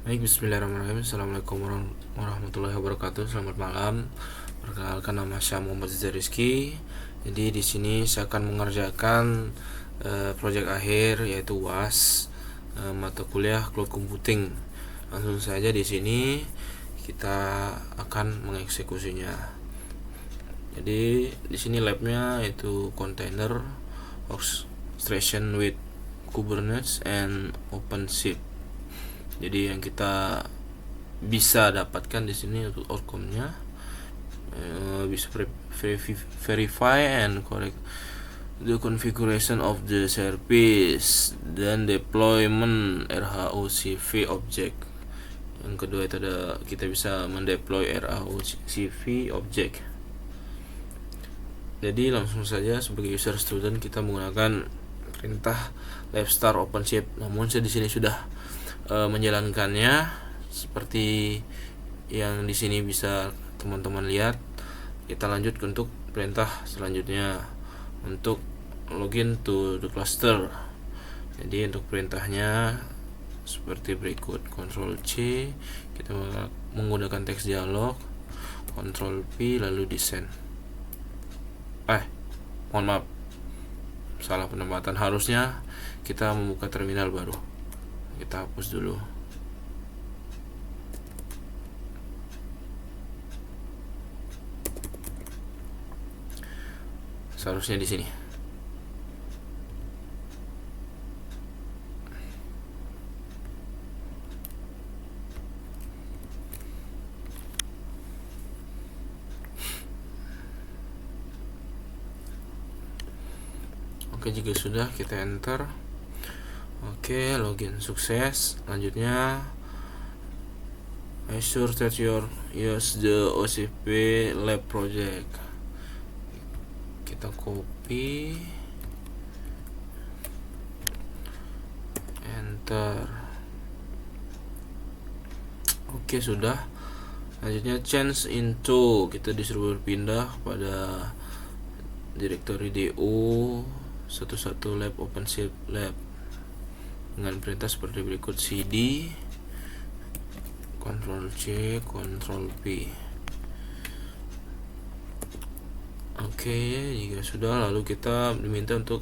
Baik, bismillahirrahmanirrahim. Assalamualaikum warahmatullahi wabarakatuh. Selamat malam. Perkenalkan, nama saya Muhammad Rizky. Jadi di sini saya akan mengerjakan proyek akhir, yaitu UAS, mata kuliah Cloud Computing. Langsung saja di sini kita akan mengeksekusinya. Jadi di sini labnya itu container orchestration with Kubernetes and OpenShift. Jadi yang kita bisa dapatkan di sini untuk outcome-nya, bisa verify and correct the configuration of the service dan deployment RHOCV object. Yang kedua itu ada kita bisa mendeploy RHOCV object. Jadi langsung saja sebagai user student kita menggunakan perintah labstar OpenShift. Namun saya di sini sudah menjalankannya seperti yang di sini bisa teman-teman lihat. Kita lanjut untuk perintah selanjutnya untuk login to the cluster. Jadi untuk perintahnya seperti berikut: Ctrl C, kita menggunakan teks dialog, Ctrl P lalu descend. Mohon maaf, salah penempatan. Harusnya kita membuka terminal baru. Kita hapus dulu. Seharusnya di sini. Oke, jika sudah kita enter. Oke, login sukses. Lanjutnya, ensure that you use the OCP lab project. Kita copy, enter. Oke, sudah. Lanjutnya change into, kita disuruh berpindah pada directory DO 11 lab OpenShift lab dengan perintah seperti berikut: cd Ctrl C Ctrl P. Oke, jika sudah, lalu kita diminta untuk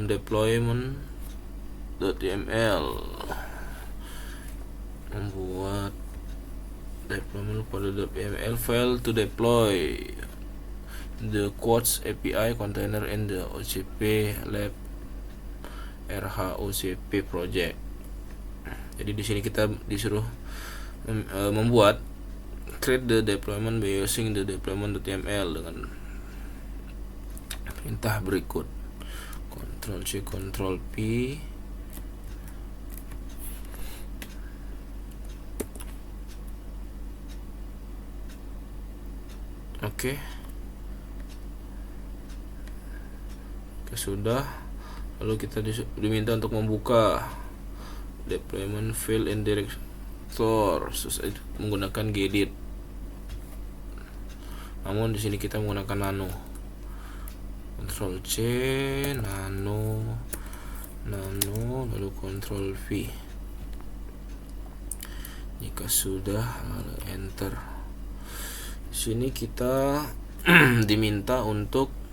deployment.yml, membuat deployment pada .yml file to deploy the Quartz API container in the OCP lab RHOCP project. Jadi di sini kita disuruh membuat create the deployment by using the deployment.yml dengan perintah berikut: Ctrl C Ctrl P. Oke, sudah. Lalu kita diminta untuk membuka deployment file in director menggunakan gedit. Namun di sini kita menggunakan nano. Ctrl C, nano, lalu Ctrl V. Jika sudah, lalu enter. Di sini kita diminta untuk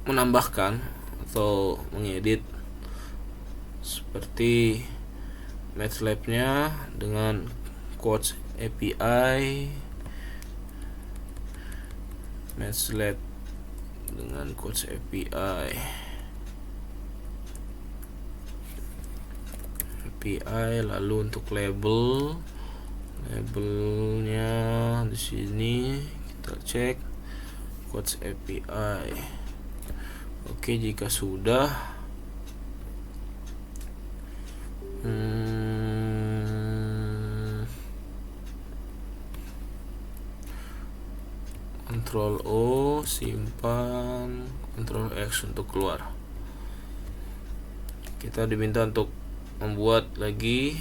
menambahkan atau mengedit seperti MATLAB-nya dengan Quartz API, MATLAB dengan Quartz API, lalu untuk labelnya di sini kita cek Quartz API. Oke, jika sudah, Ctrl O simpan, Ctrl X untuk keluar. Kita diminta untuk membuat lagi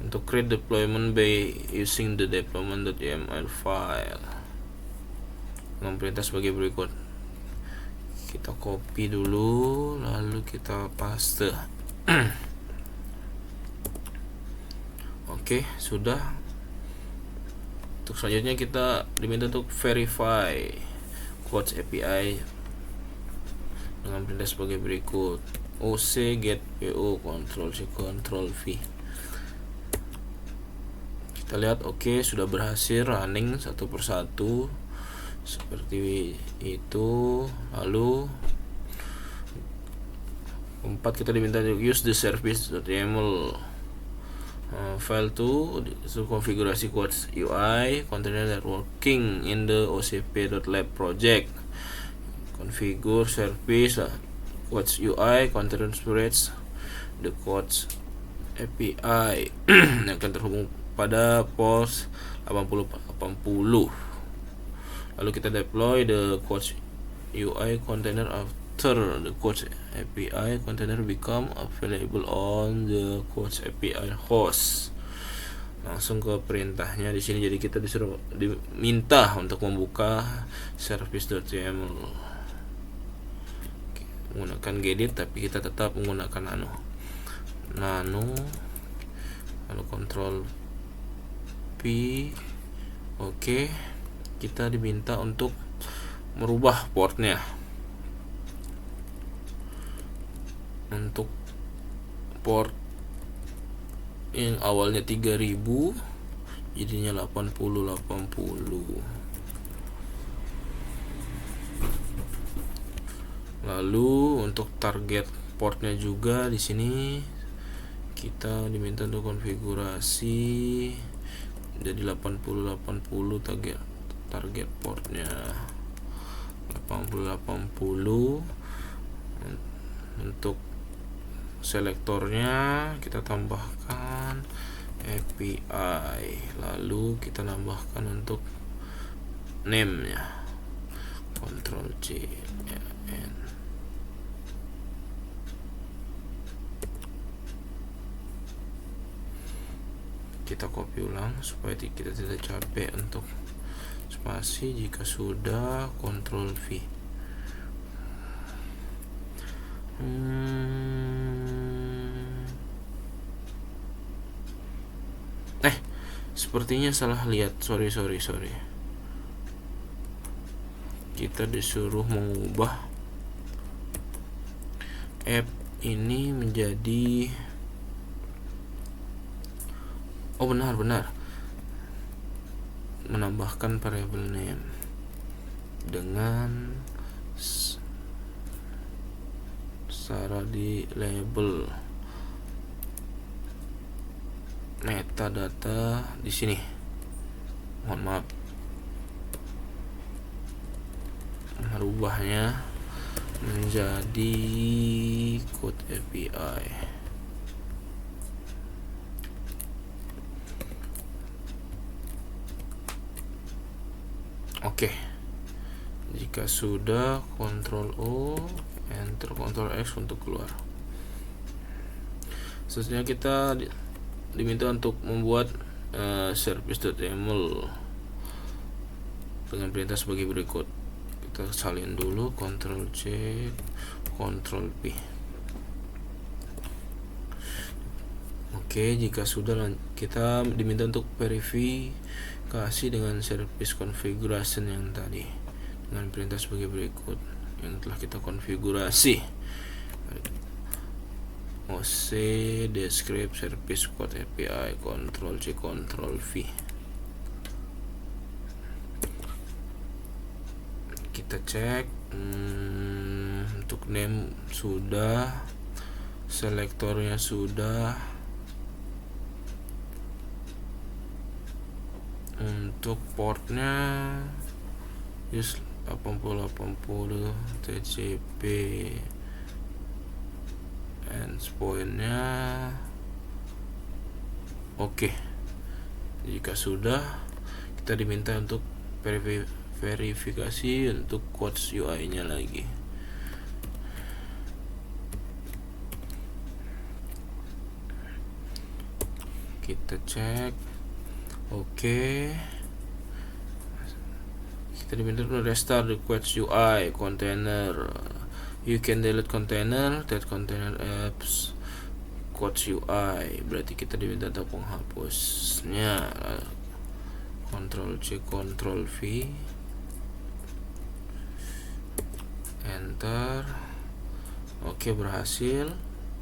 untuk create deployment by using the deployment.yml file. dengan perintah sebagai berikut. Kita copy dulu, lalu kita paste. Oke, sudah. Untuk selanjutnya kita diminta untuk verify quotes API dengan perintah sebagai berikut. OC get PO Ctrl C Ctrl V. Kita lihat oke, sudah berhasil running satu persatu seperti itu. Lalu 4 kita diminta untuk use the service.yaml file to konfigurasi quotes UI container that working in the ocp.lab project. Configure service quotes UI container storage the quotes API yang akan terhubung pada port 8080. Lalu kita deploy the quotes UI container after the quotes API container become available on the quotes API host. Langsung ke perintahnya di sini. Jadi kita diminta untuk membuka service.yaml menggunakan gedit, tapi kita tetap menggunakan nano lalu Ctrl P. Oke, kita diminta untuk merubah portnya. Untuk port yang awalnya 3000 jadinya 8080. Lalu untuk target portnya juga di sini kita diminta untuk konfigurasi jadi 8080 target portnya 8080. Untuk selektornya kita tambahkan API, lalu kita tambahkan untuk name-nya Ctrl C N. Kita copy ulang supaya kita tidak capek untuk spasi. Jika sudah, Ctrl V. Sepertinya salah lihat. Sorry. Kita disuruh mengubah app ini menjadi benar menambahkan variable name dengan cara di label metadata di sini. Mohon maaf, merubahnya menjadi code API. Oke. Jika sudah, Ctrl O, Enter, Ctrl X untuk keluar. Selanjutnya kita diminta untuk membuat service.yaml dengan perintah sebagai berikut. Kita salin dulu, Ctrl C, Ctrl P. Oke, jika sudah, kita diminta untuk verifikasi dengan service configuration yang tadi dengan perintah sebagai berikut yang telah kita konfigurasi. OC describe service code API Ctrl C Ctrl V. Kita cek untuk name sudah, selektornya sudah, untuk portnya use 8080 TCP endpointnya oke. Jika sudah, kita diminta untuk verifikasi untuk quotes UI nya lagi. Kita cek oke. Kita kita diminta untuk restart the Quest UI container. You can delete container, that container apps Quest UI. Berarti kita diminta untuk menghapusnya. Ctrl C, Ctrl V, enter. Oke, berhasil.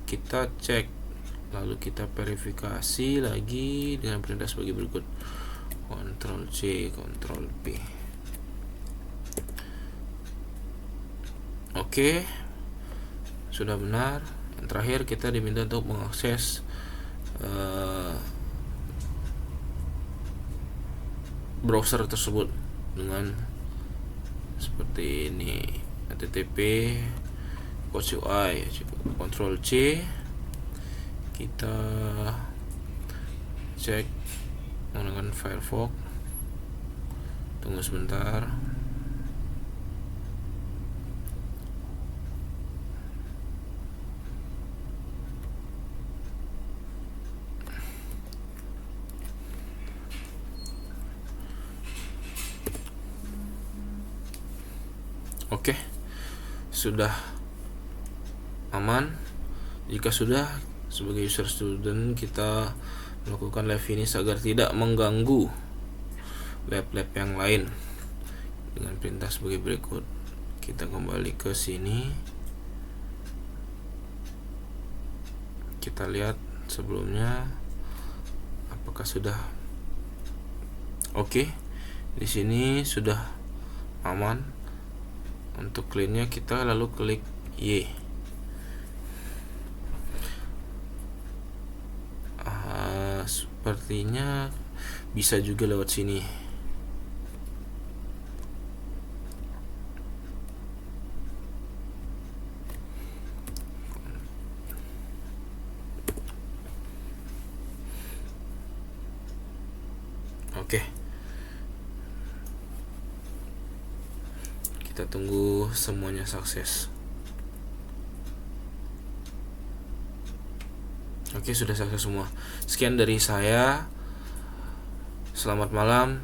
Kita cek, lalu kita verifikasi lagi dengan perintah sebagai berikut. Ctrl C, Ctrl V. Oke, sudah benar. Yang terakhir kita diminta untuk mengakses browser tersebut dengan seperti ini, http Quest UI. Ctrl C, kita cek menggunakan Firefox. Tunggu sebentar. Oke, sudah aman. Jika sudah, sebagai user student kita melakukan live finish agar tidak mengganggu lab-lab yang lain dengan perintah sebagai berikut. Kita kembali ke sini, kita lihat sebelumnya apakah sudah oke. Di sini sudah aman. Untuk cleannya kita lalu klik Y. Sepertinya bisa juga lewat sini. Oke. Kita tunggu semuanya sukses. Oke, sudah sukses semua. Sekian dari saya. Selamat malam.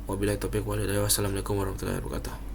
Wabillahi taufiq wal hidayah. Wassalamualaikum warahmatullahi wabarakatuh.